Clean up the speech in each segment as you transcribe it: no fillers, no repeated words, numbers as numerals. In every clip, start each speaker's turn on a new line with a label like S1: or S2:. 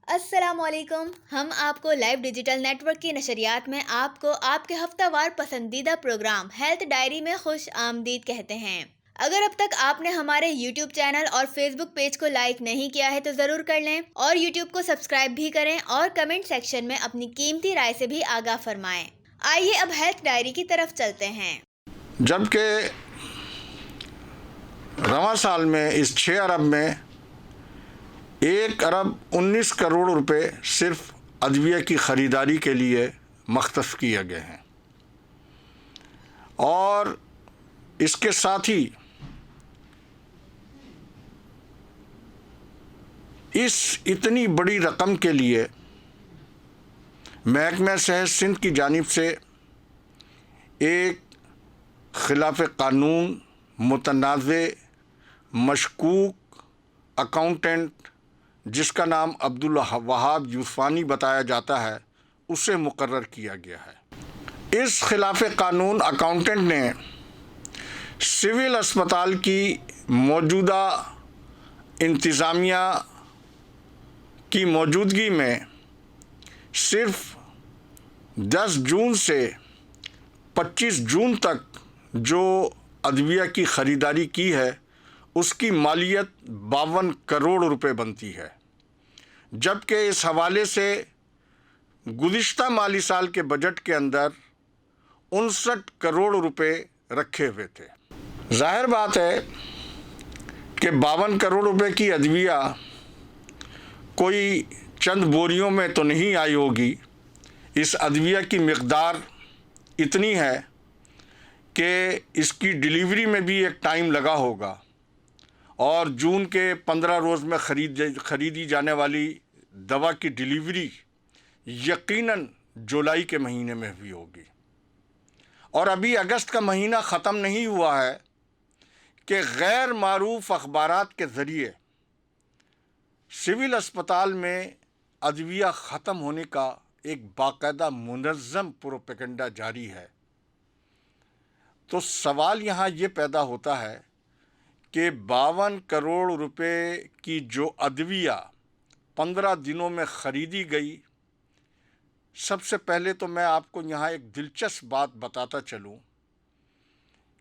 S1: السلام علیکم. ہم آپ کو لائیو ڈیجیٹل نیٹ ورک کی نشریات میں آپ کو آپ کے ہفتہ وار پسندیدہ پروگرام ہیلتھ ڈائری میں خوش آمدید کہتے ہیں. اگر اب تک آپ نے ہمارے یوٹیوب چینل اور فیس بک پیج کو لائک نہیں کیا ہے تو ضرور کر لیں اور یوٹیوب کو سبسکرائب بھی کریں اور کمنٹ سیکشن میں اپنی قیمتی رائے سے بھی آگاہ فرمائیں. آئیے اب ہیلتھ ڈائری کی طرف چلتے ہیں.
S2: جبکہ رواں سال میں اس 6 ارب میں 1 ارب 19 کروڑ روپے صرف ادویہ کی خریداری کے لیے مختص کیے گئے ہیں، اور اس کے ساتھ ہی اس اتنی بڑی رقم کے لیے محکمہ صحت سندھ کی جانب سے ایک خلاف قانون متنازع مشکوک اکاؤنٹنٹ جس کا نام عبدالوہاب یوسفانی بتایا جاتا ہے اسے مقرر کیا گیا ہے۔ اس خلاف قانون اکاؤنٹنٹ نے سول اسپتال کی موجودہ انتظامیہ کی موجودگی میں صرف 10 جون سے 25 جون تک جو ادویہ کی خریداری کی ہے اس کی مالیت 52 کروڑ روپے بنتی ہے، جبکہ اس حوالے سے گزشتہ مالی سال کے بجٹ کے اندر 59 کروڑ روپے رکھے ہوئے تھے۔ ظاہر بات ہے کہ 52 کروڑ روپے کی ادویہ کوئی چند بوریوں میں تو نہیں آئی ہوگی۔ اس ادویہ کی مقدار اتنی ہے کہ اس کی ڈیلیوری میں بھی ایک ٹائم لگا ہوگا، اور جون کے 15 روز میں خریدی جانے والی دوا کی ڈیلیوری یقیناً جولائی کے مہینے میں ہوئی ہوگی، اور ابھی اگست کا مہینہ ختم نہیں ہوا ہے کہ غیر معروف اخبارات کے ذریعے سول اسپتال میں ادویہ ختم ہونے کا ایک باقاعدہ منظم پروپیگنڈا جاری ہے۔ تو سوال یہاں یہ پیدا ہوتا ہے کہ 52 کروڑ روپے کی جو ادویہ 15 دنوں میں خریدی گئی، سب سے پہلے تو میں آپ کو یہاں ایک دلچسپ بات بتاتا چلوں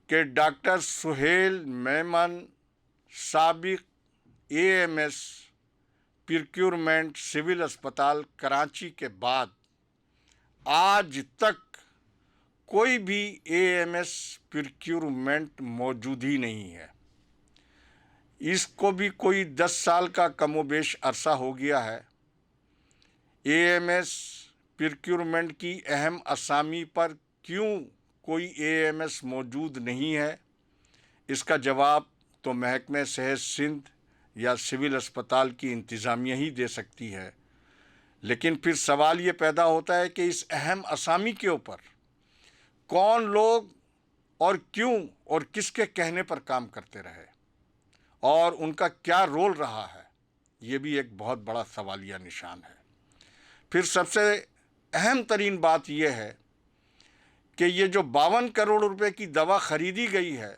S2: کہ ڈاکٹر سہیل میمن سابق AMS پروکیورمنٹ سول اسپتال کراچی کے بعد آج تک کوئی بھی AMS پروکیورمنٹ موجود ہی نہیں ہے۔ اس کو بھی کوئی 10 سال کا کم و بیش عرصہ ہو گیا ہے۔ AMS پروکیورمنٹ کی اہم اسامی پر کیوں کوئی AMS موجود نہیں ہے، اس کا جواب تو محکمہ صحت سندھ یا سول اسپتال کی انتظامیہ ہی دے سکتی ہے، لیکن پھر سوال یہ پیدا ہوتا ہے کہ اس اہم اسامی کے اوپر کون لوگ اور کیوں اور کس کے کہنے پر کام کرتے رہے، اور ان کا کیا رول رہا ہے، یہ بھی ایک بہت بڑا سوالیہ نشان ہے۔ پھر سب سے اہم ترین بات یہ ہے کہ یہ جو 52 کروڑ روپے کی دوا خریدی گئی ہے،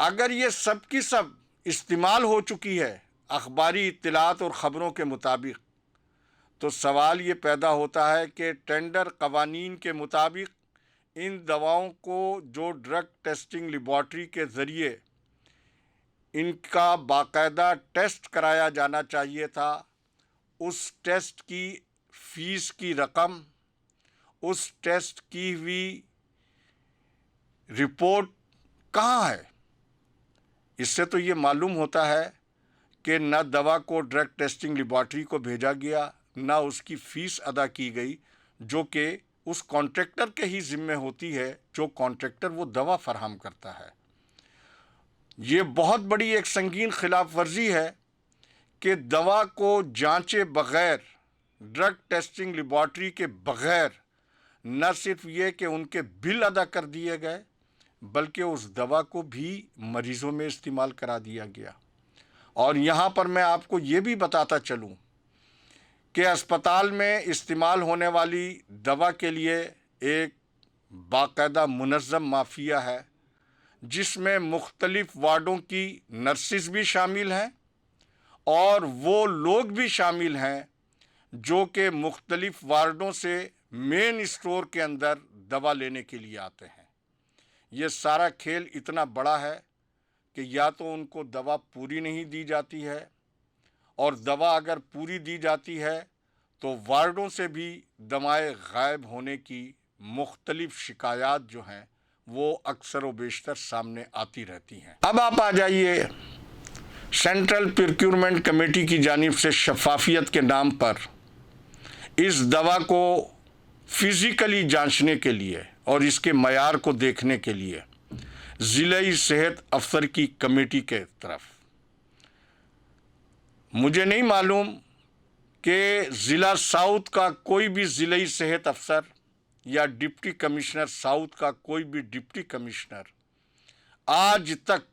S2: اگر یہ سب کی سب استعمال ہو چکی ہے اخباری اطلاعات اور خبروں کے مطابق، تو سوال یہ پیدا ہوتا ہے کہ ٹینڈر قوانین کے مطابق ان دواؤں کو جو ڈرگ ٹیسٹنگ لیبارٹری کے ذریعے ان کا باقاعدہ ٹیسٹ کرایا جانا چاہیے تھا، اس ٹیسٹ کی فیس کی رقم، اس ٹیسٹ کی ہوئی رپورٹ کہاں ہے؟ اس سے تو یہ معلوم ہوتا ہے کہ نہ دوا کو ڈرگ ٹیسٹنگ لیبارٹری کو بھیجا گیا، نہ اس کی فیس ادا کی گئی، جو کہ اس کانٹریکٹر کے ہی ذمہ ہوتی ہے جو کانٹریکٹر وہ دوا فراہم کرتا ہے۔ یہ بہت بڑی ایک سنگین خلاف ورزی ہے کہ دوا کو جانچے بغیر، ڈرگ ٹیسٹنگ لیبارٹری کے بغیر، نہ صرف یہ کہ ان کے بل ادا کر دیے گئے بلکہ اس دوا کو بھی مریضوں میں استعمال کرا دیا گیا۔ اور یہاں پر میں آپ کو یہ بھی بتاتا چلوں کہ اسپتال میں استعمال ہونے والی دوا کے لیے ایک باقاعدہ منظم مافیا ہے، جس میں مختلف وارڈوں کی نرسز بھی شامل ہیں اور وہ لوگ بھی شامل ہیں جو کہ مختلف وارڈوں سے مین اسٹور کے اندر دوا لینے کے لیے آتے ہیں۔ یہ سارا کھیل اتنا بڑا ہے کہ یا تو ان کو دوا پوری نہیں دی جاتی ہے، اور دوا اگر پوری دی جاتی ہے تو وارڈوں سے بھی دوائیں غائب ہونے کی مختلف شکایات جو ہیں وہ اکثر و بیشتر سامنے آتی رہتی ہیں۔ اب آپ آ جائیے سینٹرل پروکیورمنٹ کمیٹی کی جانب سے شفافیت کے نام پر اس دوا کو فزیکلی جانچنے کے لیے اور اس کے معیار کو دیکھنے کے لیے ضلعی صحت افسر کی کمیٹی کے طرف۔ مجھے نہیں معلوم کہ ضلع ساؤتھ کا کوئی بھی ضلعی صحت افسر یا ڈپٹی کمشنر ساؤتھ کا کوئی بھی ڈپٹی کمشنر آج تک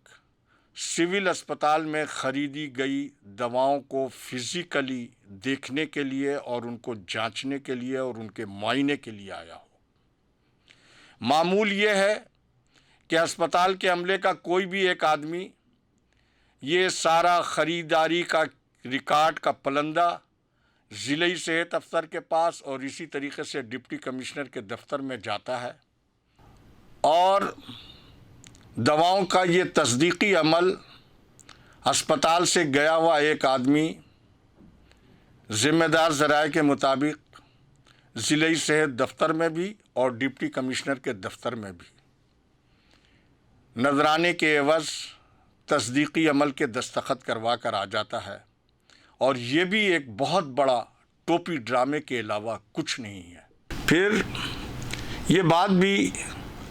S2: سول اسپتال میں خریدی گئی دواؤں کو فزیکلی دیکھنے کے لیے اور ان کو جانچنے کے لیے اور ان کے معائنے کے لیے آیا ہو۔ معمول یہ ہے کہ اسپتال کے عملے کا کوئی بھی ایک آدمی یہ سارا خریداری کا ریکارڈ کا پلندہ ضلعی صحت افسر کے پاس اور اسی طریقے سے ڈپٹی کمشنر کے دفتر میں جاتا ہے، اور دواؤں کا یہ تصدیقی عمل اسپتال سے گیا ہوا ایک آدمی ذمہ دار ذرائع کے مطابق ضلعی صحت دفتر میں بھی اور ڈپٹی کمشنر کے دفتر میں بھی نذرانے کے عوض تصدیقی عمل کے دستخط کروا کر آ جاتا ہے، اور یہ بھی ایک بہت بڑا ٹوپی ڈرامے کے علاوہ کچھ نہیں ہے۔ پھر یہ بات بھی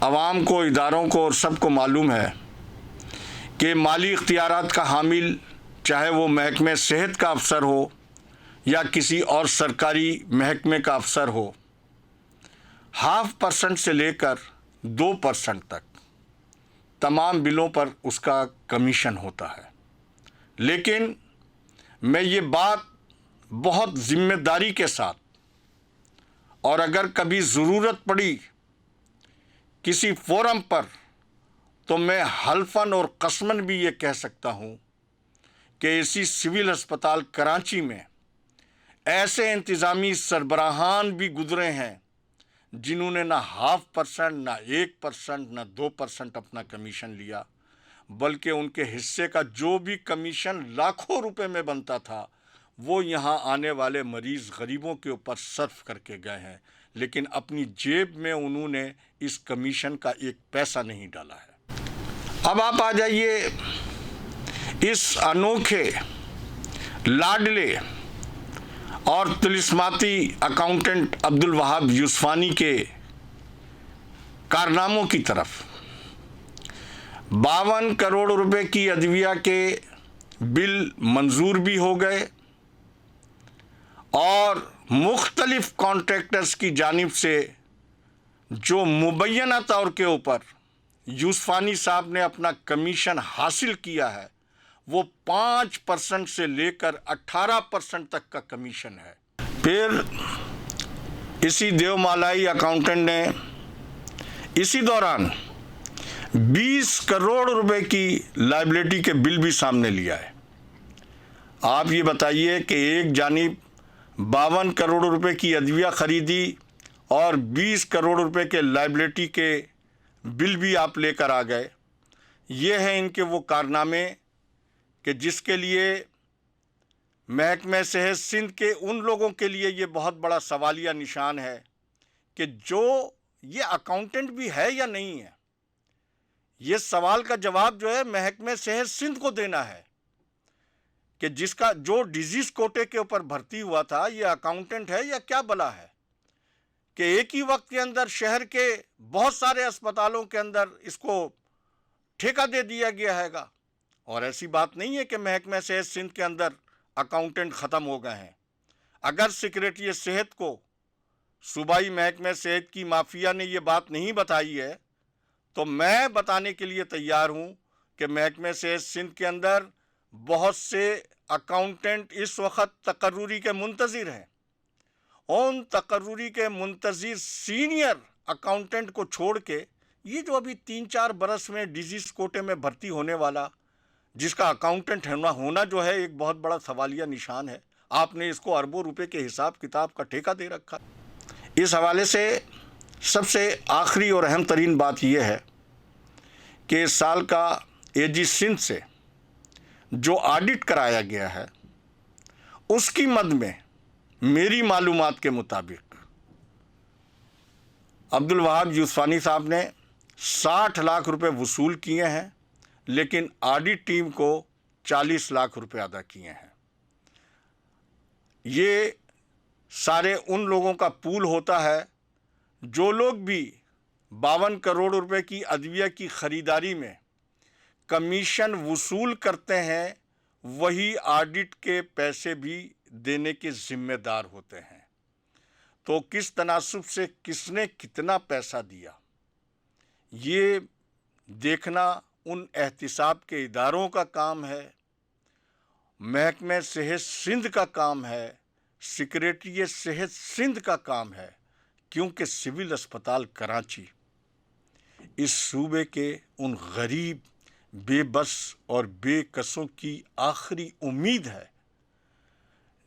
S2: عوام کو، اداروں کو اور سب کو معلوم ہے کہ مالی اختیارات کا حامل چاہے وہ محکمہ صحت کا افسر ہو یا کسی اور سرکاری محکمے کا افسر ہو، 0.5% سے لے کر 2% تک تمام بلوں پر اس کا کمیشن ہوتا ہے۔ لیکن میں یہ بات بہت ذمہ داری کے ساتھ، اور اگر کبھی ضرورت پڑی کسی فورم پر تو میں حلفاً اور قسماً بھی یہ کہہ سکتا ہوں کہ اسی سول اسپتال کراچی میں ایسے انتظامی سربراہان بھی گزرے ہیں جنہوں نے نہ 0.5%، نہ 1%، نہ 2% اپنا کمیشن لیا، بلکہ ان کے حصے کا جو بھی کمیشن لاکھوں روپے میں بنتا تھا وہ یہاں آنے والے مریض غریبوں کے اوپر صرف کر کے گئے ہیں، لیکن اپنی جیب میں انہوں نے اس کمیشن کا ایک پیسہ نہیں ڈالا ہے۔ اب آپ آ جائیے اس انوکھے، لاڈلے اور طلسماتی اکاؤنٹنٹ عبدالوہاب یوسفانی کے کارناموں کی طرف۔ 52 کروڑ روپے کی ادویہ کے بل منظور بھی ہو گئے، اور مختلف کانٹریکٹرز کی جانب سے جو مبینہ طور کے اوپر یوسفانی صاحب نے اپنا کمیشن حاصل کیا ہے وہ 5% سے لے کر 18% تک کا کمیشن ہے۔ پھر اسی دیومالائی اکاؤنٹنٹ نے اسی دوران 20 کروڑ روپے کی لائبلٹی کے بل بھی سامنے لیا ہے۔ آپ یہ بتائیے کہ ایک جانب 52 کروڑ روپے کی ادویہ خریدی اور 20 کروڑ روپے کے لائبلٹی کے بل بھی آپ لے کر آ گئے۔ یہ ہیں ان کے وہ کارنامے کہ جس کے لیے محکمہ صحت سندھ کے ان لوگوں کے لیے یہ بہت بڑا سوالیہ نشان ہے کہ جو یہ اکاؤنٹنٹ بھی ہے یا نہیں ہے۔ یہ سوال کا جواب جو ہے محکمہ صحت سندھ کو دینا ہے کہ جس کا جو ڈیزیز کوٹے کے اوپر بھرتی ہوا تھا یہ اکاؤنٹنٹ ہے یا کیا بلا ہے، کہ ایک ہی وقت کے اندر شہر کے بہت سارے اسپتالوں کے اندر اس کو ٹھیکہ دے دیا گیا ہے گا۔ اور ایسی بات نہیں ہے کہ محکمہ صحت سندھ کے اندر اکاؤنٹنٹ ختم ہو گئے ہیں۔ اگر سیکریٹری صحت کو صوبائی محکمہ صحت کی مافیا نے یہ بات نہیں بتائی ہے تو میں بتانے کے لیے تیار ہوں کہ محکمہ صحت سندھ کے اندر بہت سے اکاؤنٹنٹ اس وقت تقرری کے منتظر ہیں۔ ان تقرری کے منتظر سینئر اکاؤنٹنٹ کو چھوڑ کے یہ جو ابھی 3-4 برس میں ڈیزیز کوٹے میں بھرتی ہونے والا جس کا اکاؤنٹنٹ ہونا جو ہے ایک بہت بڑا سوالیہ نشان ہے. آپ نے اس کو اربوں روپے کے حساب کتاب کا ٹھیکہ دے رکھا. اس حوالے سے سب سے آخری اور اہم ترین بات یہ ہے کہ اس سال کا اے جی سندھ سے جو آڈٹ کرایا گیا ہے اس کی مد میں میری معلومات کے مطابق عبدالوہاب یوسفانی صاحب نے 60 لاکھ روپے وصول کیے ہیں، لیکن آڈٹ ٹیم کو 40 لاکھ روپے ادا کیے ہیں. یہ سارے ان لوگوں کا پول ہوتا ہے جو لوگ بھی 52 کروڑ روپے کی ادویہ کی خریداری میں کمیشن وصول کرتے ہیں، وہی آڈٹ کے پیسے بھی دینے کے ذمہ دار ہوتے ہیں. تو کس تناسب سے کس نے کتنا پیسہ دیا، یہ دیکھنا ان احتساب کے اداروں کا کام ہے، محکمہ صحت سندھ کا کام ہے، سیکریٹریٹ صحت سندھ کا کام ہے، کیونکہ سول اسپتال کراچی اس صوبے کے ان غریب، بے بس اور بے کسوں کی آخری امید ہے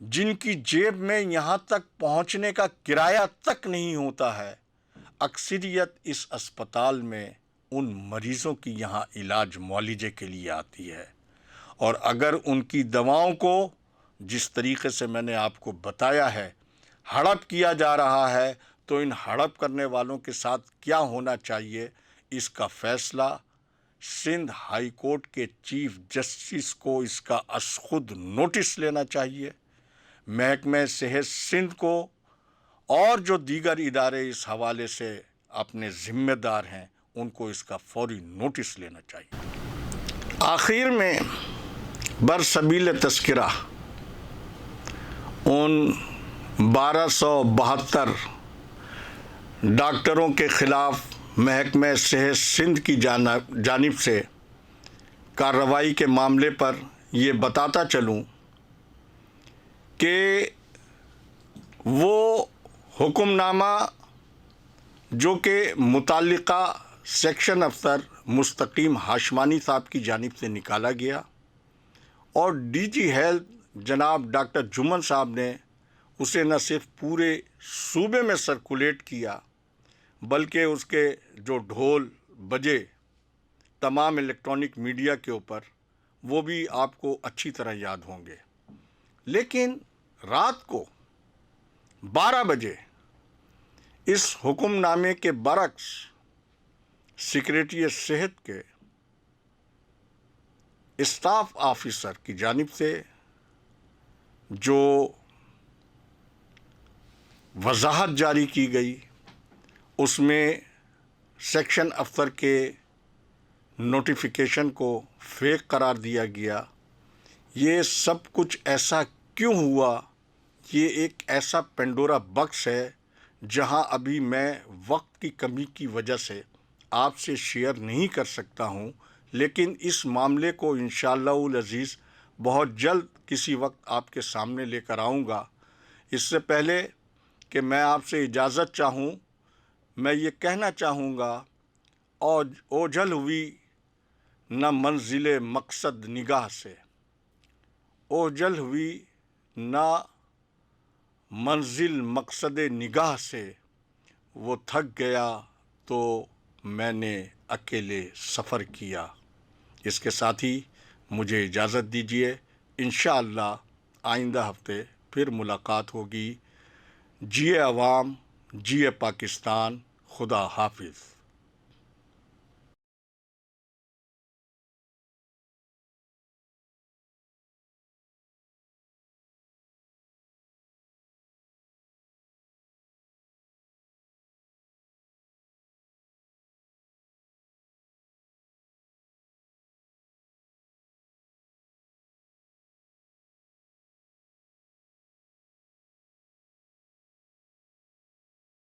S2: جن کی جیب میں یہاں تک پہنچنے کا کرایہ تک نہیں ہوتا ہے. اکثریت اس اسپتال میں ان مریضوں کی یہاں علاج معالجے کے لیے آتی ہے، اور اگر ان کی دواؤں کو جس طریقے سے میں نے آپ کو بتایا ہے ہڑپ کیا جا رہا ہے، تو ان ہڑپ کرنے والوں کے ساتھ کیا ہونا چاہیے، اس کا فیصلہ سندھ ہائی کورٹ کے چیف جسٹس کو اس کا از خود نوٹس لینا چاہیے. محکمہ صحت سندھ کو اور جو دیگر ادارے اس حوالے سے اپنے ذمہ دار ہیں ان کو اس کا فوری نوٹس لینا چاہیے. آخر میں برسبیل تذکرہ ان 1272 ڈاکٹروں کے خلاف محکمہ صحت سندھ کی جانب سے کارروائی کے معاملے پر یہ بتاتا چلوں کہ وہ حکم نامہ جو کہ متعلقہ سیکشن افسر مستقیم ہاشمانی صاحب کی جانب سے نکالا گیا، اور ڈی جی ہیلتھ جناب ڈاکٹر جمن صاحب نے اسے نہ صرف پورے صوبے میں سرکولیٹ کیا بلکہ اس کے جو ڈھول بجے تمام الیکٹرانک میڈیا کے اوپر، وہ بھی آپ کو اچھی طرح یاد ہوں گے. لیکن رات کو 12 بجے اس حکم نامے کے برعکس سیکریٹریٹ صحت کے اسٹاف آفیسر کی جانب سے جو وضاحت جاری کی گئی، اس میں سیکشن افسر کے نوٹیفیکیشن کو فیک قرار دیا گیا. یہ سب کچھ ایسا کیوں ہوا؟ یہ ایک ایسا پینڈورا باکس ہے جہاں ابھی میں وقت کی کمی کی وجہ سے آپ سے شیئر نہیں کر سکتا ہوں، لیکن اس معاملے کو انشاءاللہ العزیز بہت جلد کسی وقت آپ کے سامنے لے کر آؤں گا. اس سے پہلے کہ میں آپ سے اجازت چاہوں، میں یہ کہنا چاہوں گا، اوجھل ہوئی نہ منزل مقصد نگاہ سے، اوجھل ہوئی نہ منزل مقصد نگاہ سے، وہ تھک گیا تو میں نے اکیلے سفر کیا. اس کے ساتھ ہی مجھے اجازت دیجیے، انشاءاللہ آئندہ ہفتے پھر ملاقات ہوگی. جیے عوام، جیے پاکستان، خدا حافظ.